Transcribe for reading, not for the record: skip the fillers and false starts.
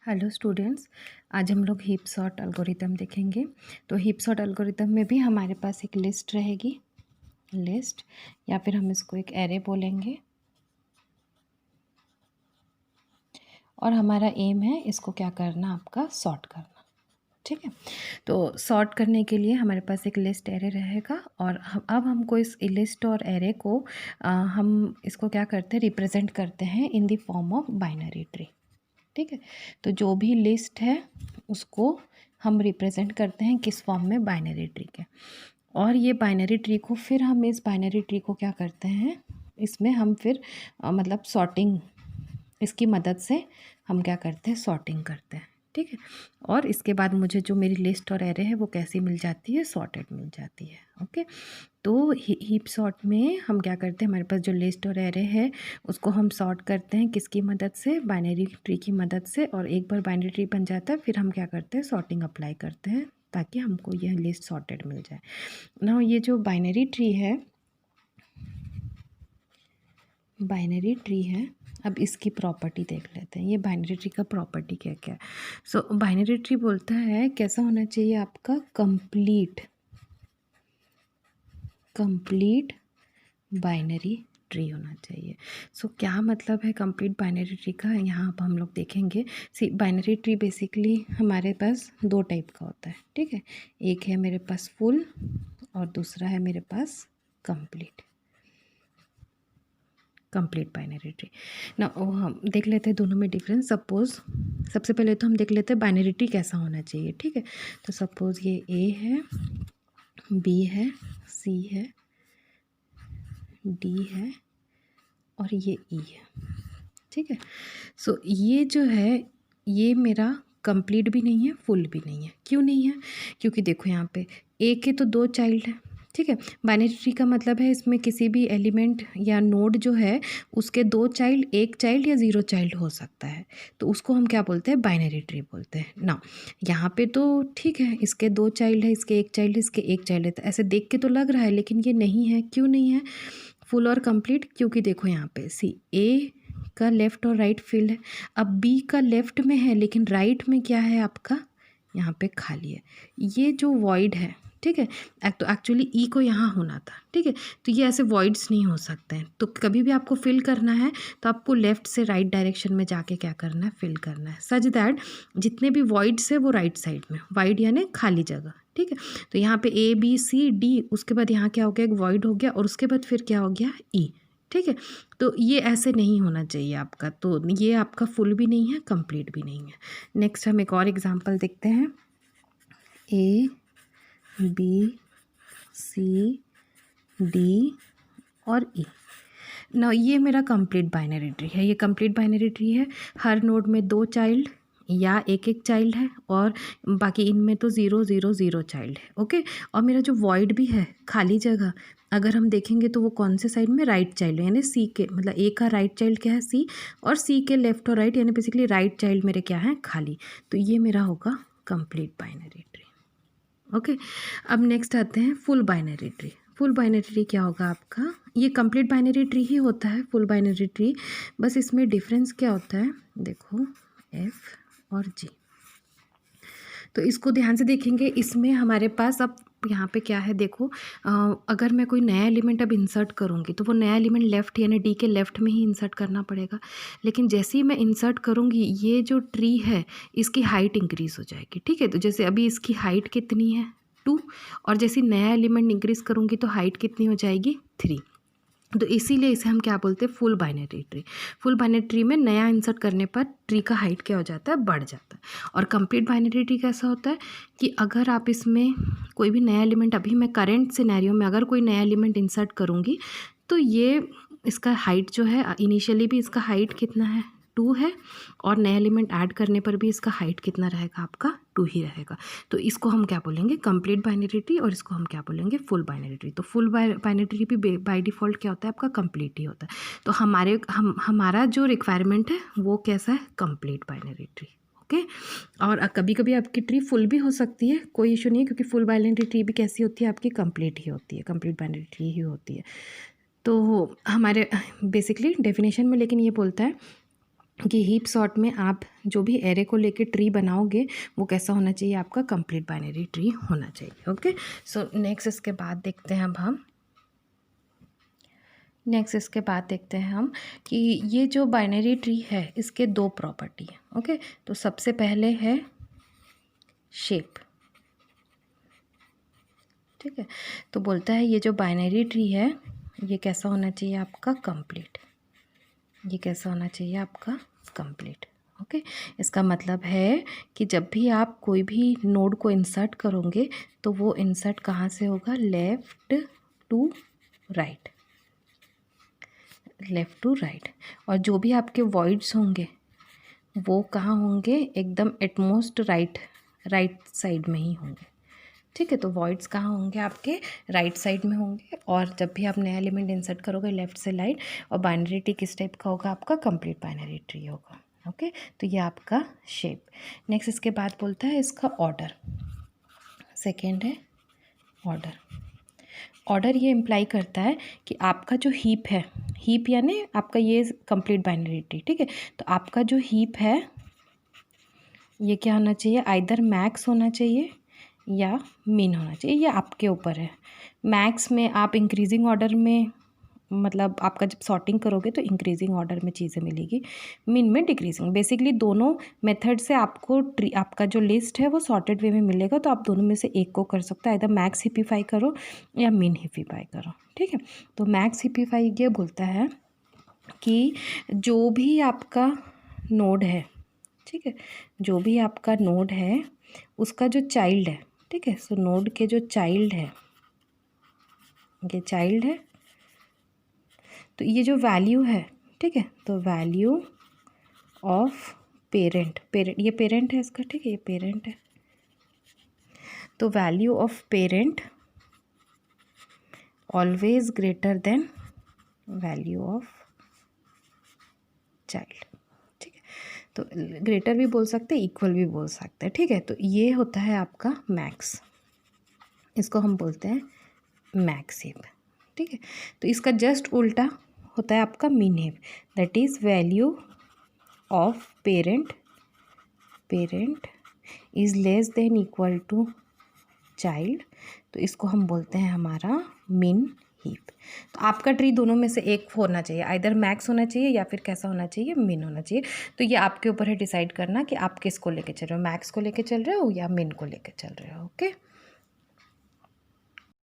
Hello students, आज हम लोग हीप सॉर्ट एल्गोरिथम देखेंगे। तो हीप सॉर्ट एल्गोरिथम में भी हमारे पास एक लिस्ट रहेगी, लिस्ट या फिर हम इसको एक एरे बोलेंगे। और हमारा एम है इसको क्या करना, आपका सॉर्ट करना। ठीक है, तो सॉर्ट करने के लिए हमारे पास एक लिस्ट एरे रहेगा और अब हमको इस लिस्ट और एरे को हम इसको क्या करते हैं, रिप्रेजेंट करते हैं in the form of binary tree. ठीक है, तो जो भी लिस्ट है उसको हम रिप्रेजेंट करते हैं किस फॉर्म में, बाइनरी ट्री के। और ये बाइनरी ट्री को फिर हम इस बाइनरी ट्री को क्या करते हैं, इसमें हम फिर मतलब सॉर्टिंग, इसकी मदद से हम क्या करते हैं, सॉर्टिंग करते हैं। ठीक है, और इसके बाद मुझे जो मेरी लिस्ट और एरे है वो कैसी मिल जाती है, सॉर्टेड मिल जाती है। ओके, तो हीप सॉर्ट में हम क्या करते हैं, हमारे पास जो लिस्ट और एरे है उसको हम सॉर्ट करते हैं किसकी मदद से, बाइनरी ट्री की मदद से। और एक बार बाइनरी ट्री बन जाता है फिर हम क्या करते हैं, सॉर्टिंग अप्लाई करते हैं ताकि हमको यह लिस्ट सॉर्टेड मिल जाए ना। ये जो बाइनरी ट्री है, बाइनरी ट्री है, अब इसकी प्रॉपर्टी देख लेते हैं। ये बाइनरी ट्री का प्रॉपर्टी क्या क्या है। सो बाइनरी ट्री बोलता है कैसा होना चाहिए आपका, कंप्लीट बाइनरी ट्री होना चाहिए। सो क्या मतलब है कंप्लीट बाइनरी ट्री का, यहाँ पर हम लोग देखेंगे। सी बाइनरी ट्री बेसिकली हमारे पास दो टाइप का होता है। ठीक है, एक है मेरे पास फुल और दूसरा है मेरे पास कंप्लीट बाइनरी ट्री ना। हम देख लेते हैं दोनों में डिफरेंस। सपोज़ सबसे पहले तो हम देख लेते हैं बाइनरी ट्री कैसा होना चाहिए। ठीक है, तो सपोज़ ये ए है, बी है, सी है, डी है और ये ई है। ठीक है, सो ये जो है ये मेरा कंप्लीट भी नहीं है, फुल भी नहीं है। क्यों नहीं है, क्योंकि देखो यहाँ पे ए के तो दो चाइल्ड है। ठीक है, बाइनरी ट्री का मतलब है इसमें किसी भी एलिमेंट या नोड जो है उसके दो चाइल्ड, एक चाइल्ड या ज़ीरो चाइल्ड हो सकता है, तो उसको हम क्या बोलते हैं, बाइनरी ट्री बोलते हैं ना। यहाँ पे तो ठीक है, इसके दो चाइल्ड है, इसके एक चाइल्ड है, इसके एक चाइल्ड है, तो ऐसे देख के तो लग रहा है, लेकिन ये नहीं है। क्यों नहीं है फुल और कंप्लीट, क्योंकि देखो यहाँ पे सी ए का लेफ़्ट और राइट फील्ड है। अब बी का लेफ़्ट में है लेकिन राइट में क्या है आपका, यहाँ पे खाली है। ये जो वॉइड है, ठीक है, तो एक्चुअली ई को यहाँ होना था। ठीक है, तो ये ऐसे वॉइड्स नहीं हो सकते हैं। तो कभी भी आपको फिल करना है तो आपको लेफ़्ट से राइट डायरेक्शन में जाके क्या करना है, फिल करना है, सच दैट जितने भी वॉइड्स है वो राइट साइड में, वाइड यानी खाली जगह। ठीक है, तो यहाँ पे ए बी सी डी, उसके बाद यहाँ क्या हो गया, एक वॉइड हो गया और उसके बाद फिर क्या हो गया, ई। ठीक है, तो ये ऐसे नहीं होना चाहिए आपका। तो ये आपका फुल भी नहीं है, कंप्लीट भी नहीं है। नेक्स्ट हम एक और एग्जांपल देखते हैं, ए बी सी डी और ई ना। ये मेरा कंप्लीट बाइनरी ट्री है। ये कंप्लीट बाइनरी ट्री है, हर नोड में दो चाइल्ड या एक एक चाइल्ड है और बाकी इनमें तो ज़ीरो ज़ीरो ज़ीरो चाइल्ड है। ओके, और मेरा जो वॉइड भी है, खाली जगह, अगर हम देखेंगे तो वो कौन से साइड में, राइट चाइल्ड, यानी सी के, मतलब ए का राइट चाइल्ड क्या है, सी, और सी के लेफ्ट और राइट यानी बेसिकली राइट चाइल्ड मेरे क्या है, खाली। तो ये मेरा होगा कंप्लीट बाइनरी ट्री। ओके, अब नेक्स्ट आते हैं full binary tree. Full binary tree क्या होगा आपका, ये कंप्लीट बाइनरी ट्री ही होता है फुल बाइनरी ट्री, बस इसमें डिफरेंस क्या होता है, देखो एफ और जी। तो इसको ध्यान से देखेंगे, इसमें हमारे पास अब यहाँ पे क्या है, देखो अगर मैं कोई नया एलिमेंट अब इंसर्ट करूँगी तो वो नया एलिमेंट लेफ़्ट यानी डी के लेफ़्ट में ही इंसर्ट करना पड़ेगा। लेकिन जैसे ही मैं इंसर्ट करूँगी ये जो ट्री है इसकी हाइट इंक्रीज़ हो जाएगी। ठीक है, तो जैसे अभी इसकी हाइट कितनी है, 2, और जैसे नया एलिमेंट इंक्रीज़ करूँगी तो हाइट कितनी हो जाएगी, 3। तो इसीलिए इसे हम क्या बोलते हैं, full binary tree. Full binary tree में नया इंसर्ट करने पर ट्री का हाइट क्या हो जाता है, बढ़ जाता है। और कंप्लीट बाइनरी ट्री कैसा होता है कि अगर आप इसमें कोई भी नया एलिमेंट, अभी मैं करंट सिनेरियो में अगर कोई नया एलिमेंट इंसर्ट करूँगी तो ये इसका हाइट जो है, इनिशियली भी इसका हाइट कितना है, 2 है, और नया एलिमेंट ऐड करने पर भी इसका हाइट कितना रहेगा आपका, 2 ही रहेगा। तो इसको हम क्या बोलेंगे, कंप्लीट बाइनरी ट्री, और इसको हम क्या बोलेंगे, फुल बाइनरी ट्री। तो फुल बाइनरी ट्री भी बाय डिफ़ॉल्ट क्या होता है आपका, कंप्लीट ही होता है। तो हमारा जो रिक्वायरमेंट है वो कैसा है, कंप्लीट बाइनरी ट्री। ओके, और कभी कभी आपकी ट्री फुल भी हो सकती है, कोई इशू नहीं है, क्योंकि फुल बाइनरी ट्री भी कैसी होती है आपकी, कंप्लीट ही होती है, कंप्लीट बाइनरी ट्री ही होती है। तो हमारे बेसिकली डेफिनेशन में लेकिन ये बोलता है कि हीप सॉर्ट में आप जो भी एरे को लेके ट्री बनाओगे वो कैसा होना चाहिए, आपका कंप्लीट बाइनरी ट्री होना चाहिए। ओके, सो नेक्स्ट इसके बाद देखते हैं हम कि ये जो बाइनरी ट्री है इसके दो प्रॉपर्टी है। ओके, तो सबसे पहले है शेप। ठीक है, तो बोलता है ये जो बाइनरी ट्री है ये कैसा होना चाहिए आपका कंप्लीट, ये कैसा होना चाहिए आपका कंप्लीट। ओके, इसका मतलब है कि जब भी आप कोई भी नोड को इंसर्ट करोगे तो वो इंसर्ट कहाँ से होगा, left to right, left to right. और जो भी आपके वॉइड्स होंगे वो कहाँ होंगे, एकदम एटमोस्ट राइट साइड में ही होंगे। ठीक है, तो वॉइड्स कहाँ होंगे, आपके राइट साइड में होंगे। और जब भी आप नया एलिमेंट इंसर्ट करोगे लेफ्ट से राइट, और बाइनरी ट्री किस टाइप का होगा, आपका कंप्लीट बाइनरी ट्री होगा। ओके, तो ये आपका शेप। नेक्स्ट इसके बाद बोलता है इसका ऑर्डर। सेकेंड है ऑर्डर। ऑर्डर ये इम्प्लाई करता है कि आपका जो हीप है, हीप यानी आपका ये कंप्लीट बाइनरी ट्री। ठीक है, तो आपका जो हीप है ये क्या होना चाहिए, आइदर मैक्स होना चाहिए या मिन होना चाहिए, ये आपके ऊपर है। मैक्स में आप इंक्रीजिंग ऑर्डर में, मतलब आपका जब सॉर्टिंग करोगे तो इंक्रीजिंग ऑर्डर में चीज़ें मिलेगी, मिन में डिक्रीजिंग। बेसिकली दोनों मेथड से आपको ट्री, आपका जो लिस्ट है वो सॉर्टेड वे में मिलेगा। तो आप दोनों में से एक को कर सकते हो, आइदर मैक्स हिपिफाई करो या मिन हिपिफाई करो। ठीक है, तो मैक्स हिपिफाई ये बोलता है कि जो भी आपका नोड है, ठीक है, जो भी आपका नोड है उसका जो चाइल्ड है, ठीक है, सो नोड के जो चाइल्ड है, ये चाइल्ड है, तो ये जो वैल्यू है, ठीक है, तो वैल्यू ऑफ पेरेंट, ये पेरेंट है इसका, ठीक है, ये पेरेंट है, तो value of parent always greater than value of child. ठीक है, तो ग्रेटर भी बोल सकते हैं, इक्वल भी बोल सकते हैं। ठीक है, तो ये होता है आपका मैक्स, इसको हम बोलते हैं मैक्स हीप। ठीक है, तो इसका जस्ट उल्टा होता है आपका min heap, that is value of parent is less than equal to child, तो इसको हम बोलते हैं हमारा मिन हीप। तो आपका ट्री दोनों में से एक होना चाहिए, आइदर मैक्स होना चाहिए या फिर कैसा होना चाहिए, मिन होना चाहिए। तो ये आपके ऊपर है डिसाइड करना कि आप किसको लेके चल रहे हो, मैक्स को लेके चल रहे हो या मिन को लेके चल रहे हो। ओके।